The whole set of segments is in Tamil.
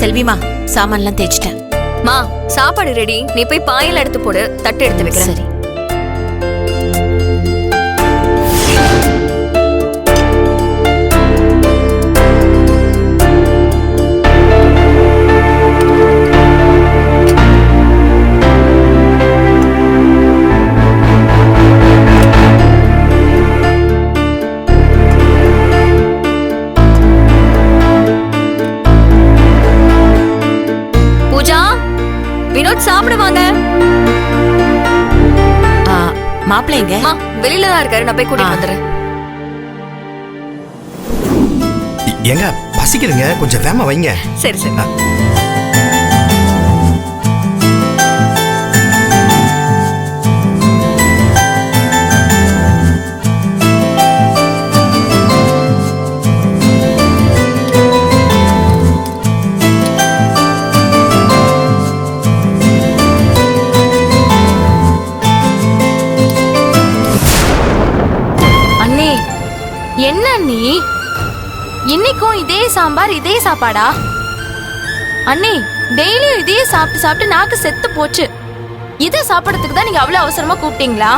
செல்விமா, சாமான்லாம் தேய்ச்சிட்டேன். மா, சாப்பாடு ரெடி. நீ போய் பாயில் எடுத்து போடு, தட்டு எடுத்து வைக்கிறேன். சரி. வினோத் சாப்பிடுவாங்க. மாப்பிள்ளைங்க வெளியில தான் இருக்காரு, நான் போய் கூட்டிட்டு வந்துடுறேன். எங்க பசிக்குதுங்க, கொஞ்சம் வேகமா வைங்க. சரி சரி. என்ன நீ இன்னைக்கும் இதே சாம்பார் இதே சாப்பாடா? அண்ணி, டெய்லியும் இதே சாப்பிட்டு சாப்பிட்டு நாக்கு செத்து போச்சு. இதை சாப்பிடறதுக்கு தான் நீங்க அவ்வளவு அவசரமா கூப்பிட்டீங்களா?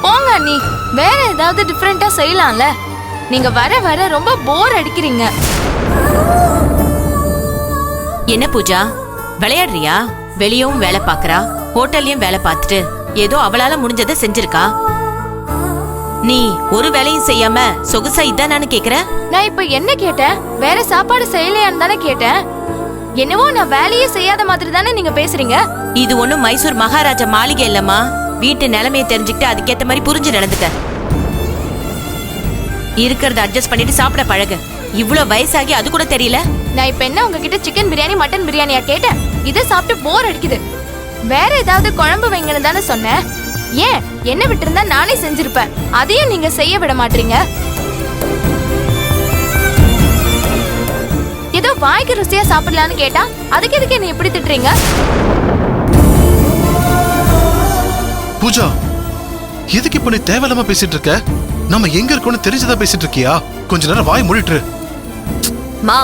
போங்க அண்ணி, வேற ஏதாவது டிஃபரெண்டா செய்யலாம்ல. நீங்க வர வர ரொம்ப போர் அடிக்கிறீங்க. என்ன பூஜா, விளையாடுறியா? வெளியவும் வேலை பாக்குறா, ஹோட்டல்லயும் வேலை பார்த்துட்டு ஏதோ அவளால முடிஞ்சதை செஞ்சிருக்கா. நீ ஒரு வேலையும் செய்யாம சொகுசா இதானு கேக்குற? நான் இப்ப என்ன கேட்டேன்? வேற சாப்பாடு செய்யலையான்னு தானே கேட்டேன். என்னவோ நான் வேலையே செய்யாத மாதிரி தானே நீங்க பேசுறீங்க. இது ஒண்ணும் மைசூர் மகாராஜா மாளிகை இல்லம்மா. வீட்டு நிலைமையை தெரிஞ்சுக்கிட்டு அதுக்கேத்த மாதிரி புரிஞ்சு நடந்துக்க. இருக்கிறத அட்ஜஸ்ட் பண்ணிட்டு சாப்பிட பழகு. இவ்வளவு வயசாகி அது கூட தெரியல. நான் இப்ப என்ன உங்ககிட்ட சிக்கன் பிரியாணி மட்டன் பிரியாணியா கேட்டேன்? இதை சாப்பிட்டு போர் அடிக்குது. வேற ஏதாவது குழம்பு வைங்கன்னு தானே சொன்னேன். ஏன் என்ன விட்டுருந்தா நானே செஞ்சிருப்பேன். அதையும் நீங்க செய்ய விட மாட்டீங்க. ஏதோ வாய்க்கு ருசியா சாப்பிடலான்னு கேட்டா அதுக்கு எதுக்கு என்ன எப்படி திட்டுறீங்க? பூஜா, எதுக்கு இப்ப நீ தேவையில்லாம பேசிட்டு இருக்க? நம்ம எங்க இருக்கோம்னு தெரிஞ்சதா பேசிட்டு இருக்கியா? கொஞ்ச நேரம் வாய் மூடிட்டு. மா,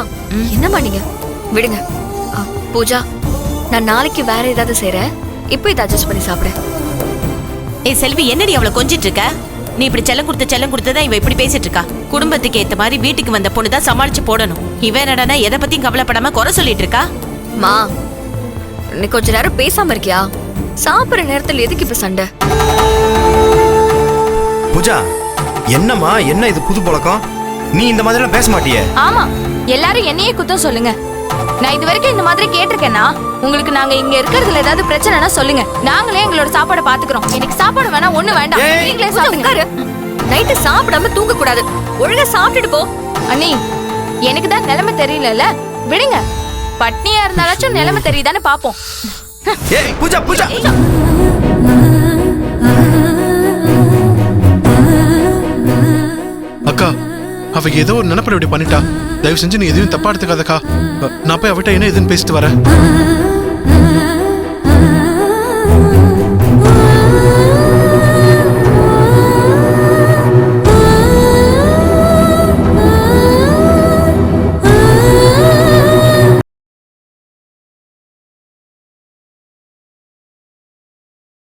என்னம்மா நீங்க விடுங்க. பூஜா, நான் நாளைக்கு வேற ஏதாவது செய்றேன். இப்போ இதை அட்ஜஸ்ட் பண்ணி சாப்பிடு. ஏய் செல்வி, என்னடி அவளை கொஞ்சிட்டு இருக்க? நீ இப்படி செல்லம் கொடுத்ததான் இவ இப்படி பேசிட்டு இருக்கா. குடும்பத்துக்கு ஏத்த மாதிரி வீட்டுக்கு வந்த பொண்ணுதான் சமாளிச்சு போடணும். இவன் என்னடா எதை பத்தியும் கவலைப்படாம குறை சொல்லிட்டு இருக்கா. மா, நீ கொஞ்ச நேரம் பேசாம இருக்கியா? சாப்பிடுற நேரத்துல எதுக்கு இப்ப சண்டை? பூஜா, என்னம்மா, என்ன இது புது பழக்கம்? நீ இந்த மாதிரி எல்லாம் பேச மாட்டியே. ஆமா, எல்லாரும் என்னையே குத்தம் சொல்லுங்க. நான் இது வரைக்கும் இந்த மாதிரி கேட்டிருக்கேன்னா உங்களுக்கு நாங்க இங்க இருக்கிறதுல ஏதாவது பிரச்சனைனா சொல்லுங்க. நாங்களே எங்களோட சாப்பாடை பாத்துக்கிறோம். எனக்கு சாப்பாடு வேணா, ஒண்ணு வேண்டாம். நீங்களே சாப்பிடுங்க. நைட்டு சாப்பிடாம தூங்க கூடாது. ஒழுங்கா சாப்பிட்டுட்டு போ. அண்ணி, எனக்கு தான் நிலைமை தெரியலல்ல, விடுங்க. பட்னியா இருந்தாலும் நிலைமை தெரியுதானே பாப்போம். ஏய் பூஜா, பூஜா. அக்கா, அவ ஏதோ ஒரு நினைப்பட இப்படி பண்ணிட்டா. தயவு செஞ்சு நீ எதையும் தப்பா எடுத்துக்காதக்கா. நான் போய் அவட்ட என்ன எதுன்னு பேசிட்டு வரேன்.